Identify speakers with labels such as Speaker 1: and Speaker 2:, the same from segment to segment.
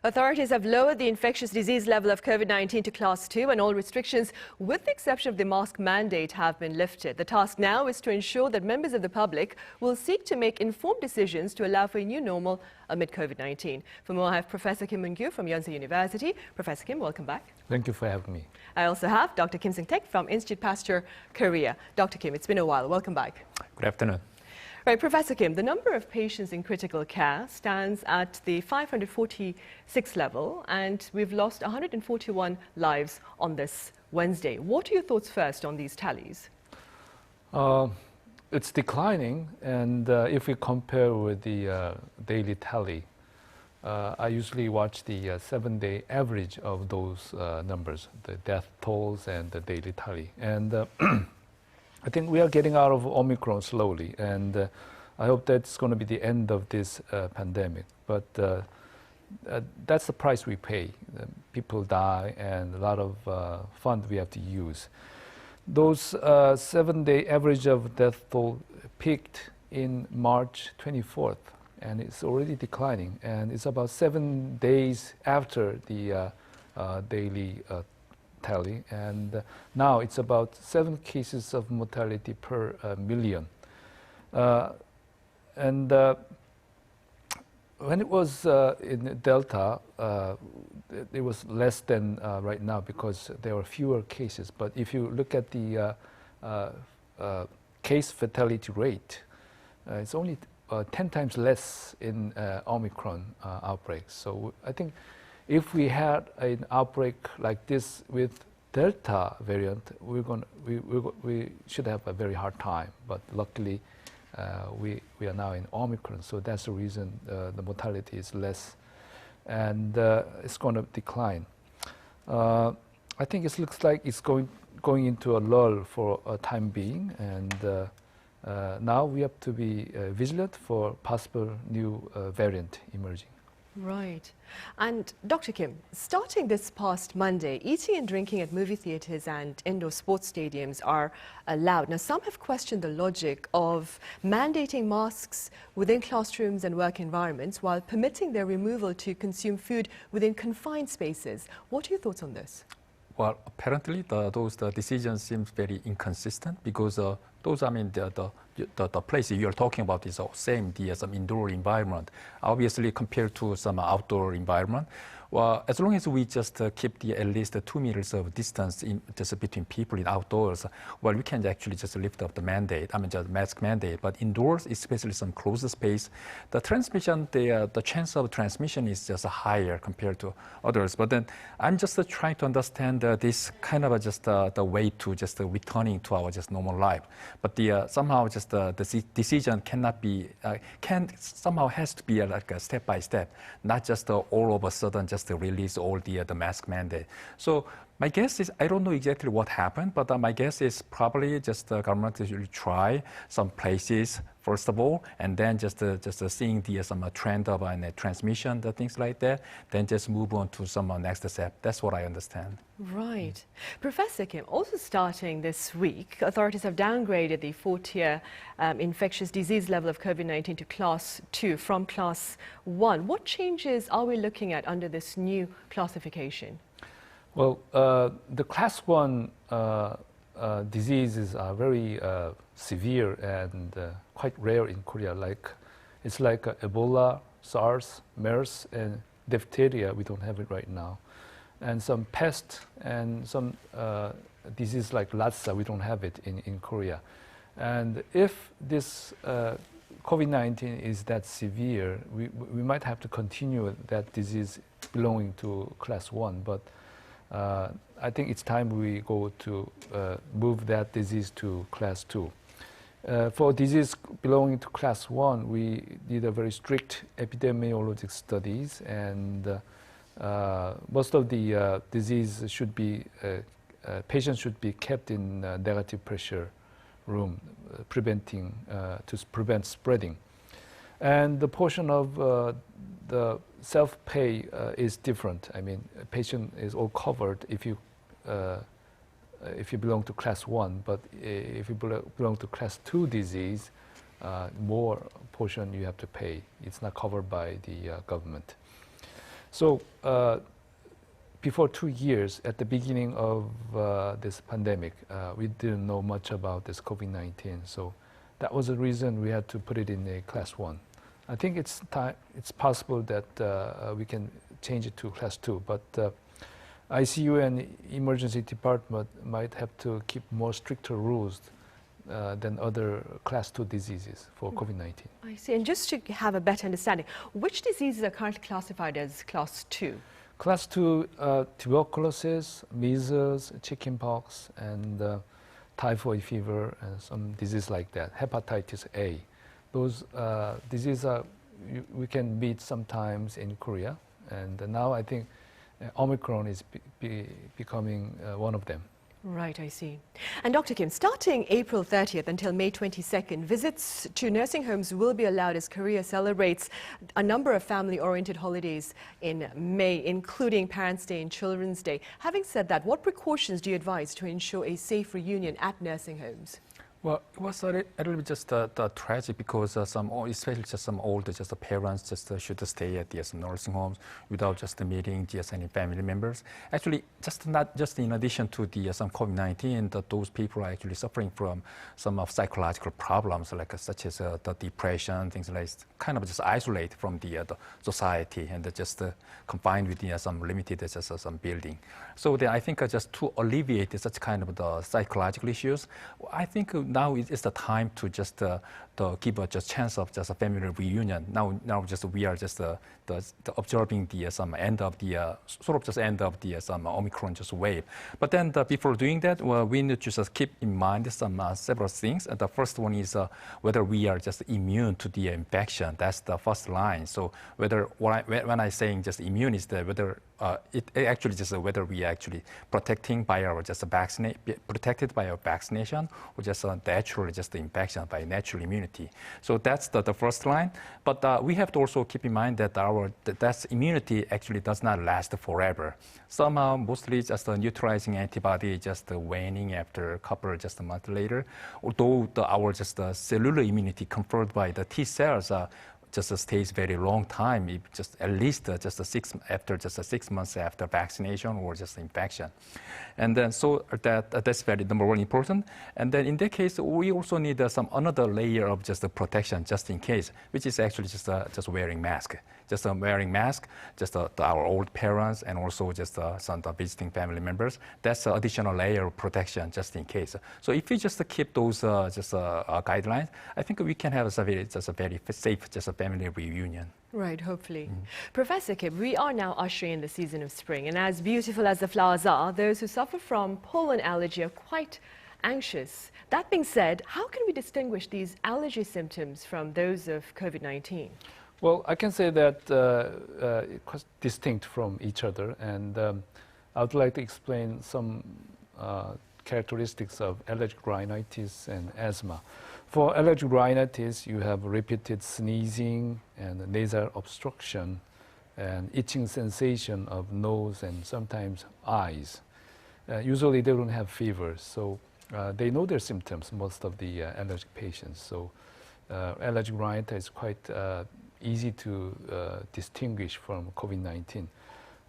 Speaker 1: Authorities have lowered the infectious disease level of COVID-19 to Class 2 and all restrictions, with the exception of the mask mandate, have been lifted. The task now is to ensure that members of the public will seek to make informed decisions to allow for a new normal amid COVID-19. For more, I have Professor Kim Moon-kyu from Yonsei University. Professor Kim, welcome back.
Speaker 2: Thank you for having me.
Speaker 1: I also have Doctor Kim Seung-taek from Institut Pasteur Korea. Dr. Kim, it's been a while. Welcome back.
Speaker 2: Good afternoon.
Speaker 1: Right, Professor Kim, the number of patients in critical care stands at the 546 level, and we've lost 141 lives on this Wednesday. What are your thoughts first on these tallies?
Speaker 2: It's declining, and if we compare with the daily tally, I usually watch the 7-day average of those numbers, the death tolls and the daily tally. And I think we are getting out of Omicron slowly, and I hope that's going to be the end of this pandemic. But that's the price we pay. People die, and a lot of funds we have to use. Those 7-day average of death toll peaked in March 24th, and it's already declining. And it's about 7 days after the daily tally, and now it's about 7 cases of mortality per million. And when it was in Delta, it was less than right now because there were fewer cases. But if you look at the case fatality rate, it's only 10 times less in Omicron outbreaks. So I think if we had an outbreak like this with Delta variant, we should have a very hard time. But luckily, we are now in Omicron, so that's the reason the mortality is less, and it's going to decline. I think it looks like it's going into a lull for a time being, and now we have to be vigilant for possible new variant emerging.
Speaker 1: Right. And Dr. Kim, starting this past Monday, eating and drinking at movie theatres and indoor sports stadiums are allowed. Now, some have questioned the logic of mandating masks within classrooms and work environments while permitting their removal to consume food within confined spaces. What are your thoughts on this?
Speaker 3: Well, apparently those decisions seem very inconsistent because those, I mean, the place you're talking about is the same, some indoor environment, obviously compared to some outdoor environment. Well, as long as we just keep at least 2 meters of distance just between people in outdoors, well, we can actually just lift up the mandate, I mean, just mask mandate. But indoors, especially some closed space, the transmission, the chance of transmission is just higher compared to others. But then I'm just trying to understand this kind of just the way to just returning to our just normal life. But somehow just the decision cannot be, somehow has to be like a step by step, not just all of a sudden just to release all the mask mandate. So my guess is, I don't know exactly what happened, but my guess is probably just the government will try some places first of all, and then just seeing some trend of transmission, things like that, then just move on to some next step. That's what I understand.
Speaker 1: Right. Professor Kim, also starting this week, authorities have downgraded the 4-tier infectious disease level of COVID-19 to Class 2 from Class 1. What changes are we looking at under this new classification?
Speaker 2: Well, the Class 1 diseases are very severe and quite rare in Korea. It's like Ebola, SARS, MERS, and diphtheria. We don't have it right now. And some pest and some disease like Lassa, we don't have it in Korea. And if this COVID-19 is that severe, we might have to continue that disease belonging to Class 1. But I think it's time we go to move that disease to Class 2. For disease belonging to Class 1, we need a very strict epidemiologic studies, and most of the disease should be, patients should be kept in negative pressure room, to prevent spreading. And the portion of the self-pay is different. I mean, a patient is all covered if you belong to Class 1, but if you belong to Class 2 disease, more portion you have to pay. It's not covered by the government. So before 2 years, at the beginning of this pandemic, we didn't know much about this COVID-19. So that was the reason we had to put it in a class 1. I think it's possible that we can change it to class 2, but ICU and emergency department might have to keep more stricter rules than other class 2 diseases for COVID-19.
Speaker 1: I see. And just to have a better understanding, which diseases are currently classified as class 2?
Speaker 2: Class 2, tuberculosis, measles, chickenpox, and typhoid fever, and some disease like that, hepatitis A. Those diseases we can meet sometimes in Korea, and now I think Omicron is becoming one of them.
Speaker 1: Right, I see. And Dr. Kim, starting April 30th until May 22nd, visits to nursing homes will be allowed as Korea celebrates a number of family-oriented holidays in May, including Parents' Day and Children's Day. Having said that, what precautions do you advise to ensure a safe reunion at nursing homes?
Speaker 3: Well, it was a little bit just tragic because especially just some older parents should stay at the nursing homes without just meeting any family members. Actually, not just in addition to the some COVID-19, those people are actually suffering from some of psychological problems like such as the depression, things like kind of just isolate from the society and just confined with some limited some building. So I think just to alleviate such kind of the psychological issues, I think now is the time to just to give a chance of just a family reunion. Now just we are just observing the some end of the end of the some Omicron wave. But then before doing that, well, we need to just keep in mind some several things. And the first one is whether we are just immune to the infection. That's the first line. So whether when I saying just immune is whether it actually just whether we are actually protected by our vaccination or just naturally just the infection by natural immunity. So that's the first line. But we have to also keep in mind that that immunity actually does not last forever. Somehow mostly just neutralizing antibody just waning after a couple just a month later. Although our cellular immunity conferred by the T cells just stays very long time, just at least just 6 months after vaccination or just infection. And then so that's very number one important. And then in that case, we also need some another layer of just protection just in case, which is actually just wearing mask. Just wearing mask, just our old parents and also just some visiting family members. That's an additional layer of protection just in case. So if we just keep those guidelines, I think we can have a very safe family reunion.
Speaker 1: Right, hopefully. Professor Kim, we are now ushering in the season of spring, and as beautiful as the flowers are, those who suffer from pollen allergy are quite anxious. That being said, how can we distinguish these allergy symptoms from those of COVID-19?
Speaker 2: Well, I can say that it's distinct from each other, and I would like to explain some characteristics of allergic rhinitis and asthma. For allergic rhinitis, you have repeated sneezing and nasal obstruction and itching sensation of nose and sometimes eyes. Usually they don't have fever, so they know their symptoms, most of the allergic patients. So allergic rhinitis is quite easy to distinguish from COVID-19.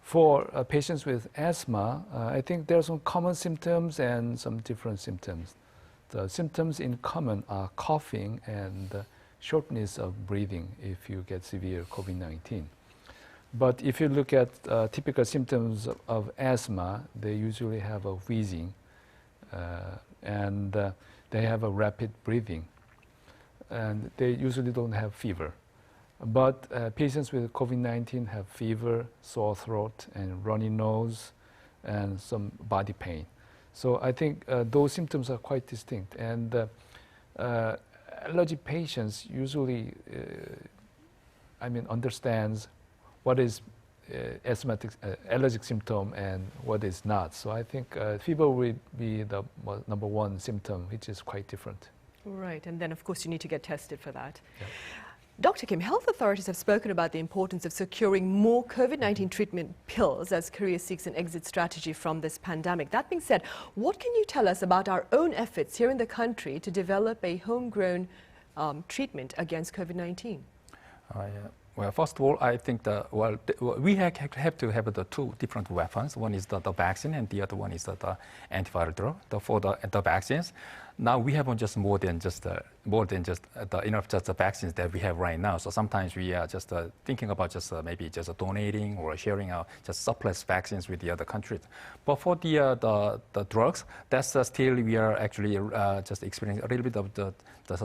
Speaker 2: For patients with asthma, I think there are some common symptoms and some different symptoms. The symptoms in common are coughing and shortness of breathing if you get severe COVID-19. But if you look at typical symptoms of asthma, they usually have a wheezing and they have a rapid breathing. And they usually don't have fever. But patients with COVID-19 have fever, sore throat, and runny nose, and some body pain. So I think those symptoms are quite distinct. And allergy patients usually, understands what is allergic symptom and what is not. So I think fever will be the number one symptom, which is quite different.
Speaker 1: Right, and then of course you need to get tested for that.
Speaker 2: Yeah.
Speaker 1: Dr. Kim, health authorities have spoken about the importance of securing more COVID-19 treatment pills as Korea seeks an exit strategy from this pandemic. That being said, what can you tell us about our own efforts here in the country to develop a homegrown treatment against COVID-19?
Speaker 3: Well, first of all, I think we have to have the two different weapons. One is the vaccine, and the other one is the antiviral drug. For the vaccines, now we have just more than just enough just the vaccines that we have right now. So sometimes we are just thinking about maybe just donating or sharing out just surplus vaccines with the other countries. But for the drugs, that's still we are actually just experiencing a little bit of the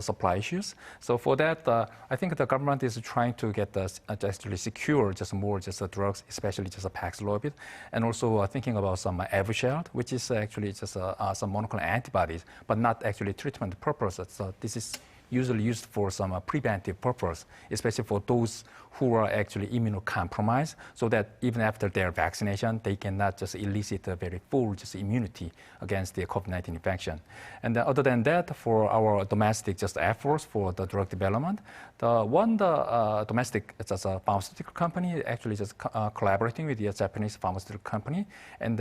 Speaker 3: supply issues. So for that, I think the government is trying to get actually secure just more drugs, especially just Paxlovid, and also thinking about some Evusheld, which is actually just some monoclonal antibodies, but not actually treatment purpose. So this is usually used for some preventive purpose, especially for those who are actually immunocompromised, so that even after their vaccination, they cannot just elicit a very full just immunity against the COVID-19 infection. And other than that, for our domestic just efforts for the drug development, the domestic just a pharmaceutical company actually just collaborating with the Japanese pharmaceutical company and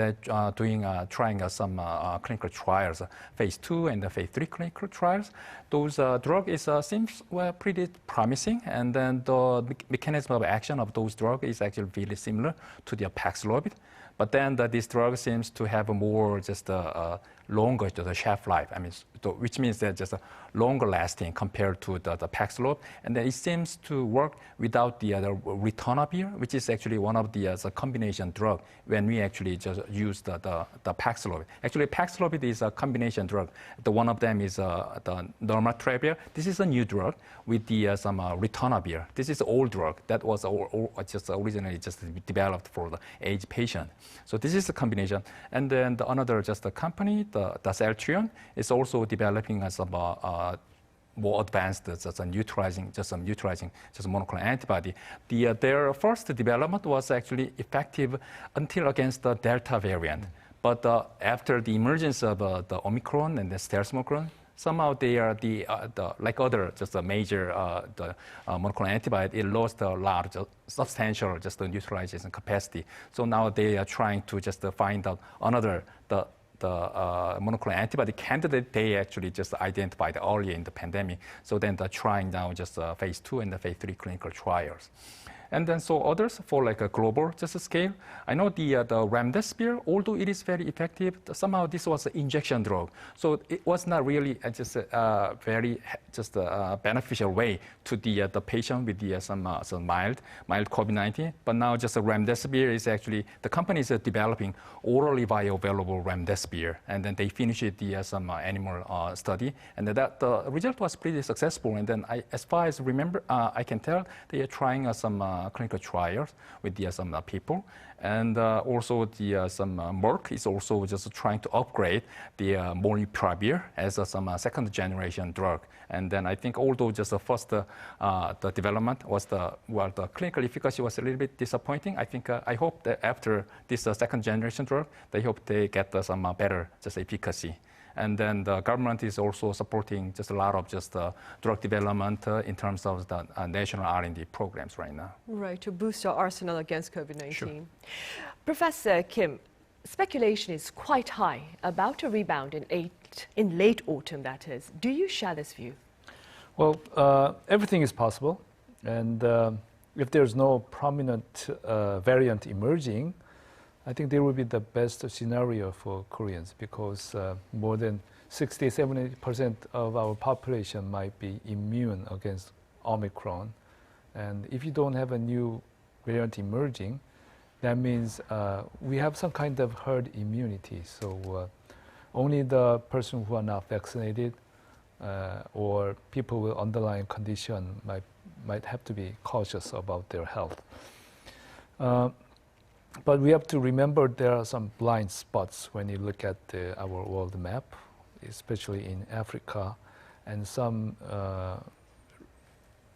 Speaker 3: trying some clinical trials, phase 2 and the phase 3 clinical trials. Those drug seems pretty promising, and then the mechanism of action of those drugs is actually really similar to the Paxlovid. But then this drug seems to have a more just longer the shelf life. I mean, which means that just longer lasting compared to the Paxlovid, and then it seems to work without the ritonavir, which is actually one of the combination drug when we actually just use the Paxlovid. Actually, Paxlovid is a combination drug. One of them is the nirmatrelvir. This is a new drug with the some ritonavir. This is an old drug that was just originally just developed for the aged patient. So this is a combination, and then another just a company, the Celltrion, is also developing some more advanced neutralizing monoclonal antibody. Their first development was actually effective until against the Delta variant, but after the emergence of the Omicron and the stealth Omicron, somehow they are like other major monoclonal antibody. It lost a lot of substantial neutralization capacity. So now they are trying to just find out another the monoclonal antibody candidate they actually just identified earlier in the pandemic. So then they're trying now just phase 2 and the phase 3 clinical trials. And then so others for like a global just scale. I know the remdesivir, although it is very effective, somehow this was an injection drug. So it was not really just a very beneficial way to the patient with the some mild COVID-19. But now just a remdesivir is actually, the company is developing orally bioavailable remdesivir. And then they finished the some animal study. And that the result was pretty successful. And then as far as I can tell, they are trying some clinical trials with some people, and also the some Merck is also just trying to upgrade the molnupiravir as some second generation drug. And then I think although just the first the development was the clinical efficacy was a little bit disappointing, I think I hope that after this second generation drug, they hope they get some better just efficacy. And then the government is also supporting just a lot of drug development in terms of the national R&D programs right now.
Speaker 1: Right, to boost our arsenal against COVID-19.
Speaker 3: Sure.
Speaker 1: Professor Kim, speculation is quite high about a rebound in late autumn, that is. Do you share this view?
Speaker 2: Well, everything is possible. And if there's no prominent variant emerging, I think there will be the best scenario for Koreans, because more than 60-70% of our population might be immune against Omicron. And if you don't have a new variant emerging, that means we have some kind of herd immunity. So only the person who are not vaccinated or people with underlying condition might have to be cautious about their health. But we have to remember there are some blind spots when you look at our world map, especially in Africa, and some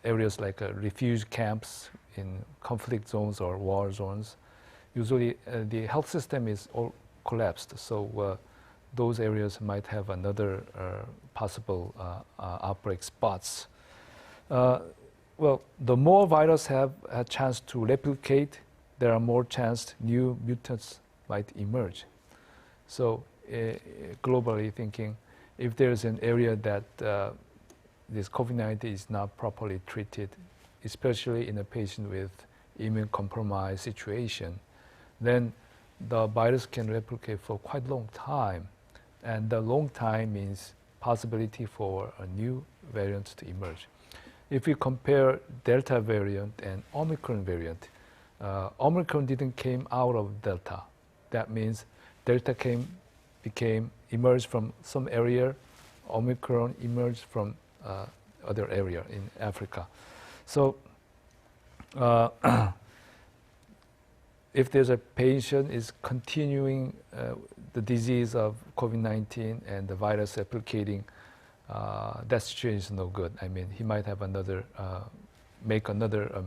Speaker 2: areas like refugee camps in conflict zones or war zones. Usually the health system is all collapsed, so those areas might have another possible outbreak spots. Well, the more virus have a chance to replicate, there are more chance new mutants might emerge. So globally thinking, if there's an area that this COVID-19 is not properly treated, especially in a patient with immune-compromised situation, then the virus can replicate for quite a long time. And the long time means possibility for a new variant to emerge. If we compare Delta variant and Omicron variant, Omicron didn't came out of Delta. That means Delta emerged from some area, Omicron emerged from other area in Africa. So if there's a patient is continuing the disease of COVID-19 and the virus replicating, that situation is no good. I mean, he might have another, make another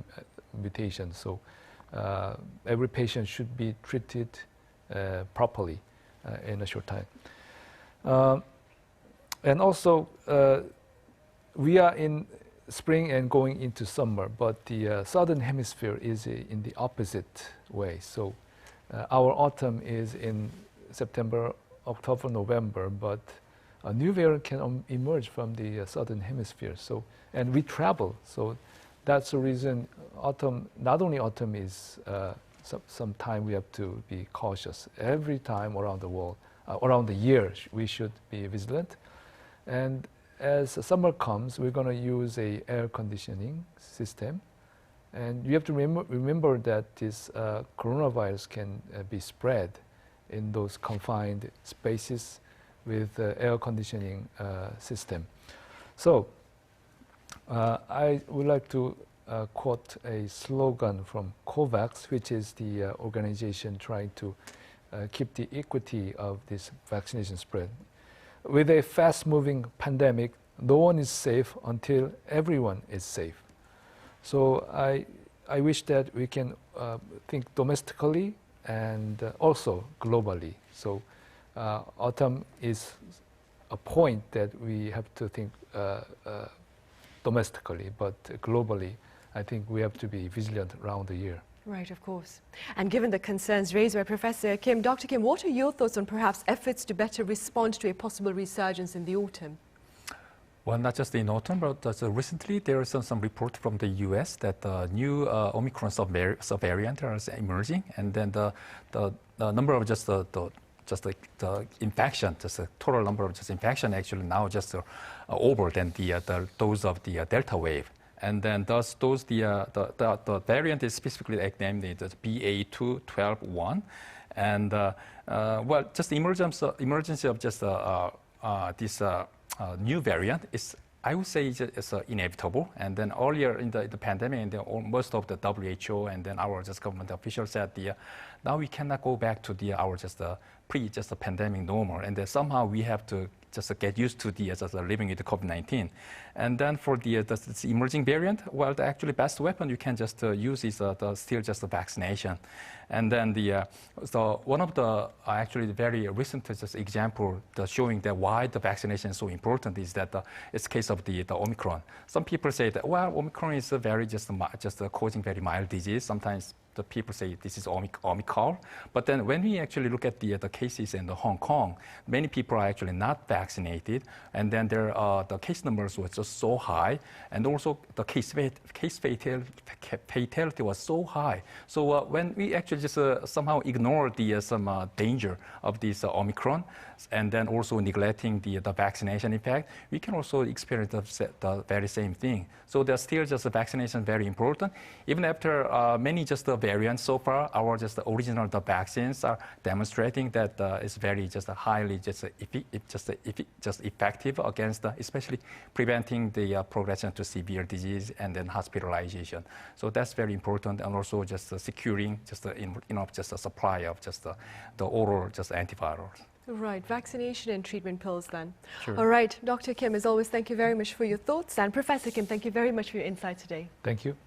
Speaker 2: mutation. So every patient should be treated properly in a short time. And also, we are in spring and going into summer, but the southern hemisphere is in the opposite way. So our autumn is in September, October, November, but a new variant can emerge from the southern hemisphere. So, and we travel, so that's the reason autumn, not only autumn is some time we have to be cautious. Every time around the world, around the year, we should be vigilant. And as summer comes, we're going to use a air conditioning system. And you have to remember that this coronavirus can be spread in those confined spaces with air conditioning system. So I would like to quote a slogan from COVAX, which is the organization trying to keep the equity of this vaccination spread. With a fast-moving pandemic, no one is safe until everyone is safe. So I wish that we can think domestically and also globally. So autumn is a point that we have to think domestically, but globally, I think we have to be vigilant around the year.
Speaker 1: Right, of course. And given the concerns raised by Professor Kim, Dr. Kim, what are your thoughts on perhaps efforts to better respond to a possible resurgence in the autumn?
Speaker 3: Well, not just in autumn, but recently there is some report from the U.S. that new Omicron subvariant is emerging, and then the number of just the infection, just the total number of just infection actually now just over than those of the Delta wave. And then thus those the variant is specifically named the BA.2.12.1, and well, just the emergence of just this new variant is, I would say, it's inevitable. And then earlier in the pandemic, and most of the WHO and then our just government officials said now we cannot go back to our pre-pandemic normal, and then somehow we have to just get used to living with the COVID-19. And then for this emerging variant, well, the actually best weapon you can just use is still just the vaccination. And then one of the actually very recent just example showing that why the vaccination is so important is that it's case of the Omicron. Some people say that, well, Omicron is very just causing very mild disease. Sometimes the people say this is Omicron, but then when we actually look at the cases in Hong Kong, many people are actually not vaccinated, and then the case numbers were just so high, and also the case fatality was so high. So when we actually just somehow ignore some danger of this Omicron, and then also neglecting the vaccination effect, we can also experience the very same thing. So there's still just vaccination very important. Even after many just variants so far, our just original vaccines are demonstrating that it's very just highly just effective against especially preventing the progression to severe disease and then hospitalization. So that's very important, and also just securing just enough just a supply of just the oral just antivirals.
Speaker 1: Right, vaccination and treatment pills then.
Speaker 3: Sure.
Speaker 1: All right, Dr. Kim, as always, thank you very much for your thoughts. And Professor Kim, thank you very much for your insight today.
Speaker 2: Thank you.